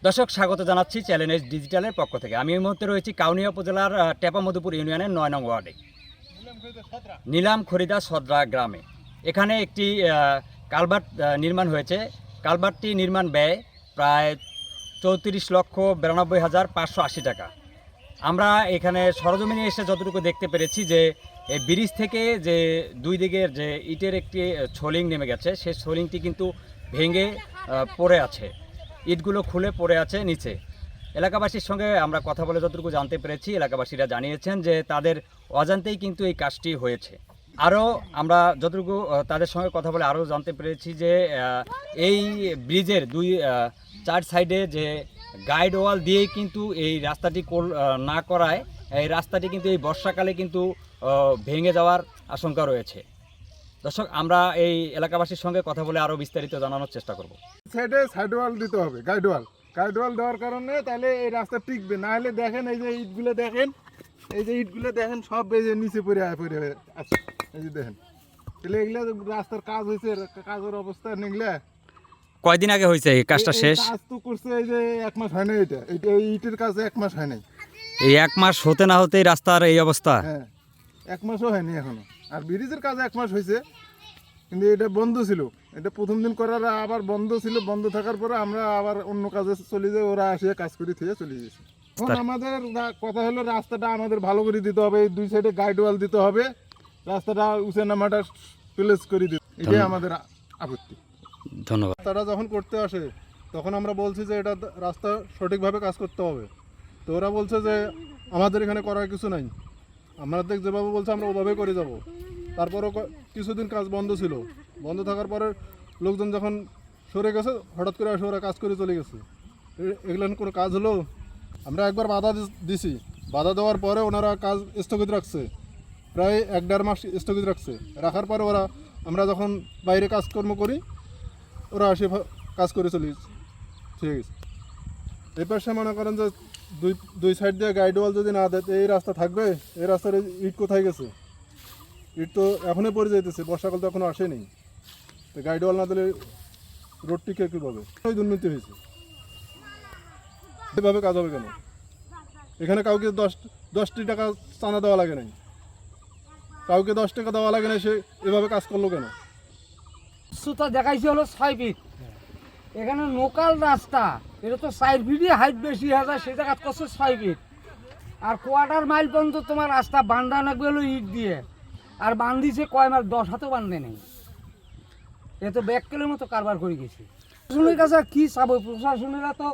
দর্শক স্বাগত জানাচ্ছি চ্যালেঞ্জ ডিজিটালের পক্ষ থেকে। আমি এই মুহূর্তে রয়েছি কাউনিয়া উপজেলার টেপামধুপুর ইউনিয়নের ৯ নং ওয়ার্ডে নিলাম খরিদা সদরা গ্রামে। এখানে একটি কালভার্ট নির্মাণ হয়েছে। কালভার্টটি নির্মাণ ব্যয় প্রায় ৩৪,৯২,৫৮০ টাকা। আমরা এখানে সরজমিনে এসে যতটুকু দেখতে পেরেছি যে এই ব্রিজ থেকে যে দুই দিকের যে ইটের একটি ছোলিং নেমে গেছে, সেই ছোলিংটি কিন্তু ভেঙে পড়ে আছে, ইটগুলো খুলে পড়ে আছে নিচে। এলাকাবাসীর সঙ্গে আমরা কথা বলে যতটুকু জানতে পেরেছি, এলাকাবাসীরা জানিয়েছেন যে তাদের অজান্তেই কিন্তু এই কাজটি হয়েছে। আরও আমরা যতটুকু তাদের সঙ্গে কথা বলে আরও জানতে পেরেছি যে এই ব্রিজের চার সাইডে যে গাইড ওয়াল দিয়েই কিন্তু এই রাস্তাটি না করায় এই রাস্তাটি কিন্তু এই বর্ষাকালে কিন্তু ভেঙে যাওয়ার আশঙ্কা রয়েছে। দর্শক, আমরা এই এলাকাবাসীর সঙ্গে কথা বলে আরও বিস্তারিত জানানোর চেষ্টা করব। সাইড ওয়াল দিতে হবে, গাইড ওয়াল দেওয়ার কারণে তাহলে এই রাস্তা টিকবে। না হলে দেখেন এই যে ইটগুলো দেখেন সব এই যে নিচে পড়ে আছে, এই যে দেখেন। তাহলে এগুলো রাস্তার কাজ হয়েছে, কাজের অবস্থা নিগলে কয়দিন আগে হয়েছে এই কাজটা শেষ? কাজ তো করছে এই যে 1 মাস হয় না, এটা এই ইটের কাজ 1 মাস হয় নাই। এই 1 মাস হতে না হতেই রাস্তার এই অবস্থা? হ্যাঁ, 1 মাসও হয়নি এখনো। আর ব্রিজের কাজ 1 মাস হয়েছে, কিন্তু এটা বন্ধ ছিল। এটা প্রথম দিন করার আবার বন্ধ ছিল। বন্ধ থাকার পরে আমরা আবার অন্য কাজে চলে যাই, ওরা আসে কাজ করে থেকে চলে গেছে। এখন আমাদের কথা হলো রাস্তাটা আমাদের ভালো করে দিতে হবে, এই 2 সাইডে গাইড ওয়াল দিতে হবে, রাস্তাটা উঁচে নামাটা প্লেস করে দিতে, এটাই আমাদের আপত্তি। ধন্যবাদ। তারা যখন করতে আসে তখন আমরা বলছি যে এটা রাস্তা সঠিকভাবে কাজ করতে হবে, তো ওরা বলছে যে আমাদের এখানে করার কিছু নাই, আমাদের যেভাবে বলছে আমরা ওভাবে করে যাব। তারপরও কিছুদিন কাজ বন্ধ ছিল। বন্ধ থাকার পরে লোকজন যখন সরে গেছে, হঠাৎ করে আসে ওরা কাজ করে চলে গেছে। এগুলো কোনো কাজ হলো? আমরা একবার বাধা দিছি, বাধা দেওয়ার পরে ওনারা কাজ স্থগিত রাখছে, প্রায় 1-1.5 মাস স্থগিত রাখছে। রাখার পরে আমরা যখন বাইরে কাজকর্ম করি, ওরা আসে কাজ করে চলে গেছে, ঠিক আছে। এই পাশে মনে করেন যে দুই সাইড দিয়ে গাইড ওয়াল যদি না দেয় এই রাস্তা থাকবে? এই রাস্তার ইট কোথায় গেছে? ইট তো এখনই পড়ে যাইতেছে, বর্ষাকাল তো এখনো আসেনি। তো গাইড ওয়াল না দিলে রোড টিকে কীভাবে? ওই দুর্নীতি হয়েছে, এভাবে কাজ হবে কেন? এখানে কাউকে 10টি টাকা চাঁদা দেওয়া লাগে নাই, কাউকে 10 টাকা দেওয়া লাগে না, সে এভাবে কাজ করলো কেন? সুতা দেখাইছে হলো 6 ফিট। এখানে লোকাল রাস্তা, এটা তো 4 ফিটই হাইট বেশি হয়, সে জায়গা করছে 6 ফিট। আর কোয়ার্টার মাইল পর্যন্ত তোমার রাস্তা বান্ধা লাগবে হলো ইট দিয়ে, আর বান্ধিছে কয় মাইল, 10 হাতেও বান্ধে নেই। এ তো ব্যাককেলের মতো কারবার করে গেছে। প্রশাসনের কাছে কি চাবো? প্রশাসনেরা তো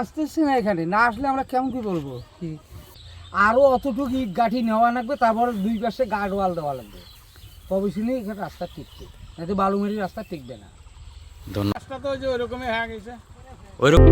আসতেছে না, এখানে না আসলে আমরা কেমন কি বলবো? কি আরও অতটুকু ইট গাঠি নেওয়া লাগবে, তারপরে 2 পাশে গার্ড ওয়াল দেওয়া লাগবে, তবে শুনে এখানে রাস্তা টিকবে, না তো বালুমেরি রাস্তা টিকবে না। ধন্যবাদ। রাস্তা তো ওই যে ওইরকমই হয়ে গেছে। ওইরকম